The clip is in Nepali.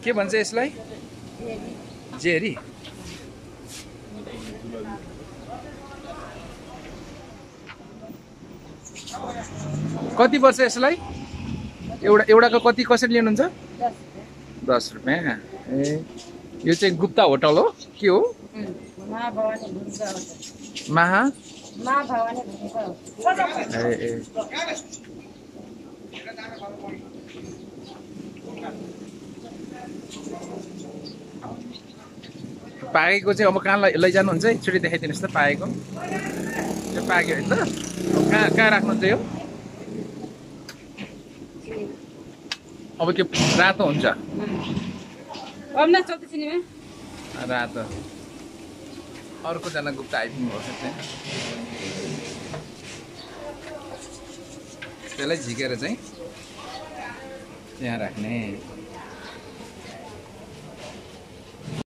के भन्छ यसलाई? जेरी। कति पर्छ यसलाई? एउटाको कति कसरी लिनुहुन्छ? 10 रुपियाँ। ए यो चाहिँ गुप्ता होटल हो के हो? महा ए पाकेको चाहिँ अब कहाँ लैजानुहुन्छ? एकचोटि देखाइदिनुहोस् त पाकेको। यो पाक्यो होइन त? कहाँ राख्नुहुन्छ यो? अब के रातो हुन्छ? रातो। अर्कोजना गुप्ता आइपुग्नु भएको छ। त्यसलाई झिकेर चाहिँ यहाँ राख्ने।